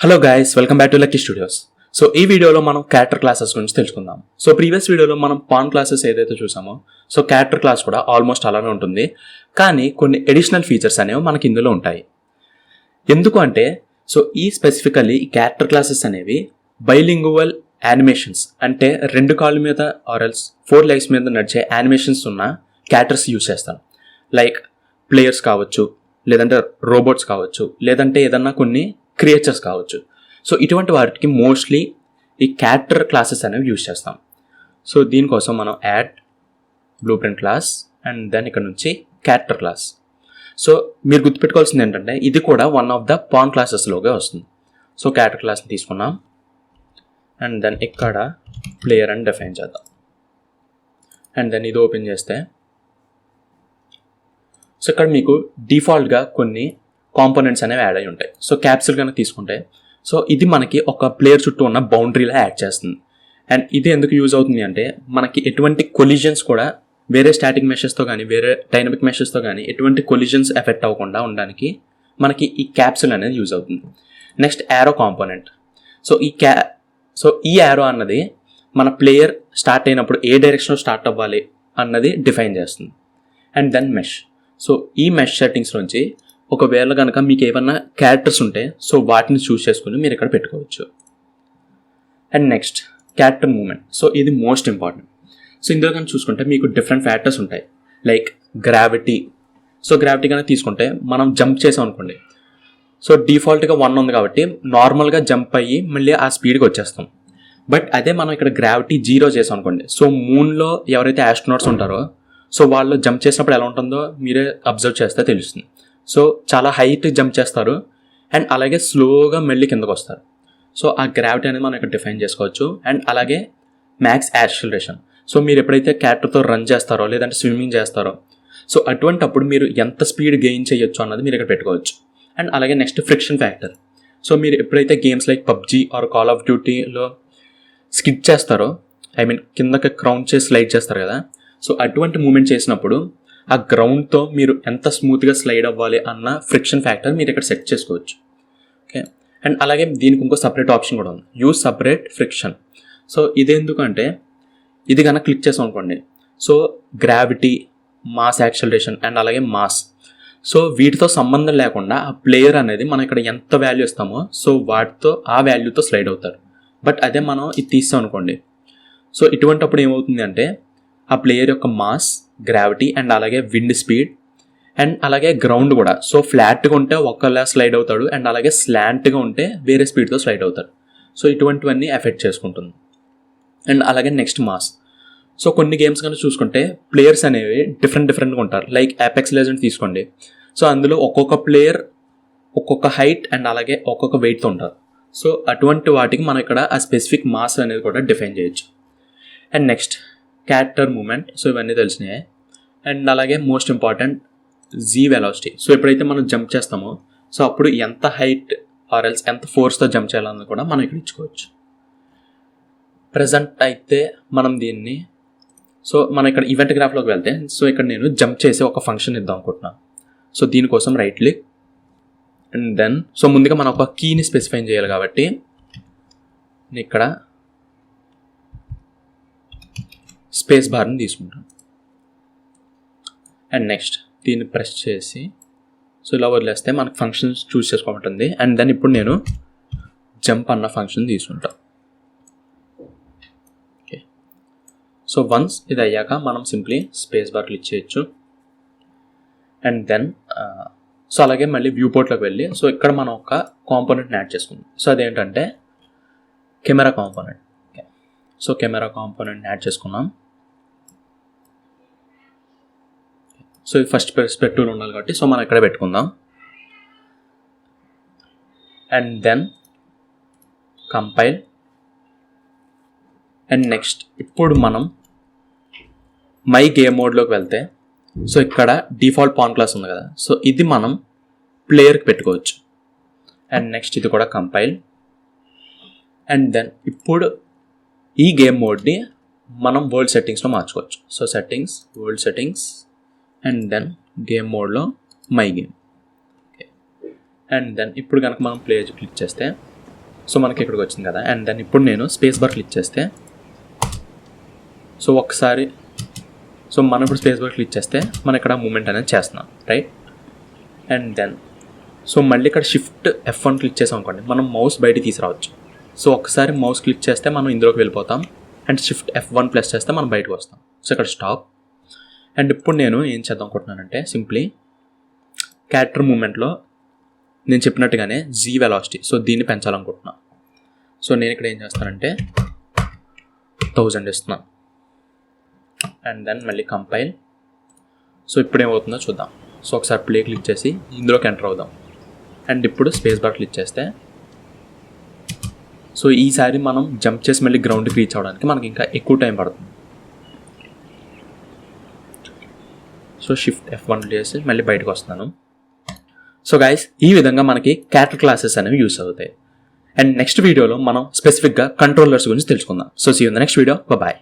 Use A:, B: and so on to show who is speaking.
A: Hello guys, welcome back to lucky studios. So ఈ వీడియోలో మనం క్యారెక్టర్ క్లాసెస్ గురించి తెలుసుకుందాం. సో ప్రీవియస్ వీడియోలో మనం పాన్ క్లాసెస్ ఏదైతే చూసామో, సో క్యారెక్టర్ క్లాస్ కూడా ఆల్మోస్ట్ అలానే ఉంటుంది, కానీ కొన్ని అడిషనల్ ఫీచర్స్ అనేవి మనకి ఇందులో ఉంటాయి. ఎందుకు అంటే, సో ఈ స్పెసిఫికల్లీ ఈ క్యారెక్టర్ క్లాసెస్ అనేవి బైలింగువల్ యానిమేషన్స్, అంటే 2 కాళ్ళ మీద ఆర్ఎల్స్ 4 లెగ్స్ మీద నడిచే యానిమేషన్స్ ఉన్న క్యారెక్టర్స్ యూజ్ చేస్తాను. లైక్ ప్లేయర్స్ కావచ్చు, లేదంటే రోబోట్స్ కావచ్చు, లేదంటే ఏదన్నా కొన్ని క్రియేచర్స్ కావచ్చు. సో ఇటువంటి వాటికి మోస్ట్లీ ఈ క్యారెక్టర్ క్లాసెస్ అనేవి యూజ్ చేస్తాం. సో దీనికోసం మనం add blueprint class and then ఇక్కడ నుంచి క్యారెక్టర్ క్లాస్. సో మీరు గుర్తుపెట్టుకోవాల్సింది ఏంటంటే, ఇది కూడా వన్ ఆఫ్ ద పాన్ క్లాసెస్లోగా వస్తుంది. సో క్యారెక్టర్ క్లాస్ని తీసుకున్నాం అండ్ దెన్ ఇక్కడ ప్లేయర్ అని డిఫైన్ చేద్దాం. అండ్ దెన్ ఇది ఓపెన్ చేస్తే, సో ఇక్కడ మీకు డిఫాల్ట్గా కొన్ని కాంపోనెంట్స్ అనేవి యాడ్ అయి ఉంటాయి. సో క్యాప్సూల్ కనుక తీసుకుంటే, సో ఇది మనకి ఒక ప్లేయర్ చుట్టూ ఉన్న బౌండరీలా యాడ్ చేస్తుంది. అండ్ ఇది ఎందుకు యూజ్ అవుతుంది అంటే, మనకి ఎటువంటి కొలిజన్స్ కూడా వేరే స్టాటిక్ మెషెస్తో కానీ వేరే డైనమిక్ మెషెస్తో కానీ ఎటువంటి కొలిజన్స్ ఎఫెక్ట్ అవ్వకుండా ఉండడానికి మనకి ఈ క్యాప్సూల్ అనేది యూజ్ అవుతుంది. Next arrow component. సో ఈ యారో అన్నది మన ప్లేయర్ స్టార్ట్ అయినప్పుడు ఏ డైరెక్షన్లో స్టార్ట్ అవ్వాలి అన్నది డిఫైన్ చేస్తుంది. And then mesh. సో ఈ మెష్ సెట్టింగ్స్ నుంచి ఒకవేళ కనుక మీకు ఏమన్నా క్యారెక్టర్స్ ఉంటే, సో వాటిని చూస్ చేసుకుని మీరు ఇక్కడ పెట్టుకోవచ్చు. And next character movement. So ఇది మోస్ట్ ఇంపార్టెంట్. సో ఇందులో కనుక చూసుకుంటే మీకు డిఫరెంట్ ఫ్యాక్టర్స్ ఉంటాయి, లైక్ గ్రావిటీ. సో గ్రావిటీ కనుక తీసుకుంటే మనం జంప్ చేసాం అనుకోండి, సో డిఫాల్ట్గా 1 ఉంది కాబట్టి నార్మల్గా జంప్ అయ్యి మళ్ళీ ఆ స్పీడ్కి వచ్చేస్తాం. బట్ అదే మనం ఇక్కడ గ్రావిటీ 0 చేసాం అనుకోండి, సో మూన్లో ఎవరైతే ఆస్ట్రోనాట్స్ ఉంటారో, సో వాళ్ళు జంప్ చేసినప్పుడు ఎలా ఉంటుందో మీరే అబ్జర్వ్ చేస్తే తెలుస్తుంది. సో చాలా హైట్ జంప్ చేస్తారు అండ్ అలాగే స్లోగా మళ్ళీ కిందకు వస్తారు. సో ఆ గ్రావిటీ అనేది మనం ఇక్కడ డిఫైన్ చేసుకోవచ్చు. అండ్ అలాగే మ్యాక్స్ యాక్సిలరేషన్. సో మీరు ఎప్పుడైతే క్యారెక్టర్తో రన్ చేస్తారో లేదంటే స్విమ్మింగ్ చేస్తారో, సో అటువంటి అప్పుడు మీరు ఎంత స్పీడ్ గెయిన్ చేయొచ్చు అన్నది మీరు ఇక్కడ పెట్టుకోవచ్చు. అండ్ అలాగే నెక్స్ట్ ఫ్రిక్షన్ ఫ్యాక్టర్. సో మీరు ఎప్పుడైతే games like PUBG or call of డ్యూటీలో స్కిడ్ చేస్తారో, కిందకి క్రౌన్ చేసి స్లైడ్ చేస్తారు కదా, సో అటువంటి మూమెంట్ చేసినప్పుడు ఆ గ్రౌండ్తో మీరు ఎంత స్మూత్గా స్లైడ్ అవ్వాలి అన్న ఫ్రిక్షన్ ఫ్యాక్టర్ మీరు ఇక్కడ సెట్ చేసుకోవచ్చు. ఓకే. అండ్ అలాగే దీనికి ఇంకో సపరేట్ ఆప్షన్ కూడా ఉంది, యూజ్ సపరేట్ ఫ్రిక్షన్. సో ఇదెందుకంటే, ఇది కనుక క్లిక్ చేసాం అనుకోండి, so gravity, mass acceleration and అలాగే మాస్, సో వీటితో సంబంధం లేకుండా ఆ ప్లేయర్ అనేది మనం ఇక్కడ ఎంత వాల్యూ ఇస్తామో సో వాటితో ఆ వాల్యూతో స్లైడ్ అవుతారు. బట్ అదే మనం ఇది తీస్తాం అనుకోండి, సో ఇటువంటి అప్పుడు ఏమవుతుంది అంటే, ఆ ప్లేయర్ యొక్క మాస్, గ్రావిటీ అండ్ అలాగే విండ్ స్పీడ్ అండ్ అలాగే గ్రౌండ్ కూడా, సో ఫ్లాట్గా ఉంటే ఒకలా స్లైడ్ అవుతాడు అండ్ అలాగే స్లాంట్గా ఉంటే వేరే స్పీడ్తో స్లైడ్ అవుతాడు. సో ఇటువంటివన్నీ ఎఫెక్ట్ చేసుకుంటుంది. అండ్ అలాగే నెక్స్ట్ మాస్. సో కొన్ని గేమ్స్ కనుక చూసుకుంటే ప్లేయర్స్ అనేవి డిఫరెంట్గా ఉంటారు. లైక్ యాపెక్స్ లెజెండ్స్ తీసుకోండి, సో అందులో ఒక్కొక్క ప్లేయర్ ఒక్కొక్క హైట్ అండ్ అలాగే ఒక్కొక్క వెయిట్తో ఉంటారు. సో అటువంటి వాటికి మనం ఇక్కడ ఆ స్పెసిఫిక్ మాస్ అనేది కూడా డిఫైన్ చేయొచ్చు. And next character moment. So ఇవన్నీ తెలిసినాయి. అండ్ అలాగే most important G velocity. So ఎప్పుడైతే మనం జంప్ చేస్తామో, సో అప్పుడు ఎంత హైట్ ఆర్ఎల్స్ ఎంత ఫోర్స్తో జంప్ చేయాలన్నది కూడా మనం ఇక్కడ ఇచ్చుకోవచ్చు. ప్రజెంట్ అయితే మనం దీన్ని, సో మనం ఇక్కడ ఈవెంట్ గ్రాఫ్లోకి వెళ్తే, సో ఇక్కడ నేను జంప్ చేసి ఒక ఫంక్షన్ ఇద్దాం అనుకుంటున్నాను. సో దీనికోసం right click and then, so ముందుగా మనం ఒక కీని స్పెసిఫై చేయాలి కాబట్టి ఇక్కడ స్పేస్ బార్ని తీసుకుంటాం. అండ్ నెక్స్ట్ దీన్ని ప్రెస్ చేసి సో ఇలా వదిలేస్తే మనకు ఫంక్షన్స్ చూస్ చేసుకోమంటుంది. అండ్ దెన్ ఇప్పుడు నేను జంప్ అన్న ఫంక్షన్ తీసుకుంటాం. ఓకే. సో వన్స్ ఇది అయ్యాక మనం సింప్లీ స్పేస్ బార్ క్లిక్ చేయొచ్చు. అండ్ దెన్ సో అలాగే మళ్ళీ వ్యూ పోర్ట్లోకి వెళ్ళి, సో ఇక్కడ మనం ఒక కాంపోనెంట్ని యాడ్ చేసుకుందాం. సో అదేంటంటే camera component. Okay. So camera కాంపోనెంట్ని యాడ్ చేసుకున్నాం. సో ఇది ఫస్ట్ పర్స్పెక్టివ్లో ఉండాలి కాబట్టి సో మనం ఇక్కడ పెట్టుకుందాం. And then compile. And next ఇప్పుడు మనం మై గేమ్ మోడ్లోకి వెళ్తే, సో ఇక్కడ డిఫాల్ట్ పాన్ క్లాస్ ఉంది కదా, సో ఇది మనం ప్లేయర్కి పెట్టుకోవచ్చు. అండ్ నెక్స్ట్ ఇది కూడా కంపైల్. అండ్ దెన్ ఇప్పుడు ఈ గేమ్ మోడ్ని మనం వరల్డ్ సెట్టింగ్స్లో మార్చుకోవచ్చు. So settings, world settings and then game మోడ్లో my game. Okay. And then ఇప్పుడు కనుక మనం ప్లే క్లిక్ చేస్తే సో మనకి ఇక్కడికి వచ్చింది కదా. అండ్ దెన్ ఇప్పుడు నేను స్పేస్ బార్ క్లిక్ చేస్తే సో ఒకసారి సో మనం ఇప్పుడు స్పేస్ బార్ క్లిక్ చేస్తే మనం ఇక్కడ మూమెంట్ అనేది చేస్తున్నాం, రైట్. అండ్ దెన్ సో మళ్ళీ ఇక్కడ షిఫ్ట్ F1 క్లిక్ చేసాం అనుకోండి, మనం మౌస్ బయటికి తీసుకురావచ్చు. సో ఒకసారి మౌస్ క్లిక్ చేస్తే మనం ఇందులోకి వెళ్ళిపోతాం. అండ్ షిఫ్ట్ F1 ప్లస్ చేస్తే మనం బయటకు వస్తాం. సో ఇక్కడ స్టాప్. అండ్ ఇప్పుడు నేను ఏం చేద్దాం అనుకుంటున్నానంటే సింప్లీ క్యారెక్టర్ మూమెంట్లో నేను చెప్పినట్టుగానే జీ వెలాసిటీ, సో దీన్ని పెంచాలనుకుంటున్నాను. సో నేను ఇక్కడ ఏం చేస్తానంటే 1000 ఇస్తున్నాను. అండ్ దెన్ మళ్ళీ కంపైల్. సో ఇప్పుడు ఏమవుతుందో చూద్దాం. సో ఒకసారి ప్లే క్లిక్ చేసి ఇందులోకి ఎంటర్ అవుదాం. అండ్ ఇప్పుడు స్పేస్ బార్ క్లిక్ చేస్తే సో ఈసారి మనం జంప్ చేసి మళ్ళీ గ్రౌండ్కి రీచ్ అవ్వడానికి మనకి ఇంకా ఎక్కువ టైం పడుతుంది. సో షిఫ్ట్ F1 చేసి మళ్ళీ బయటకు వస్తున్నాను. సో గైస్, ఈ విధంగా మనకి క్యారెక్టర్ క్లాసెస్ అనేవి యూస్ అవుతాయి. అండ్ నెక్స్ట్ వీడియోలో మనం స్పెసిఫిక్గా కంట్రోలర్స్ గురించి తెలుసుకుందాం. So see you in the next video. Bye.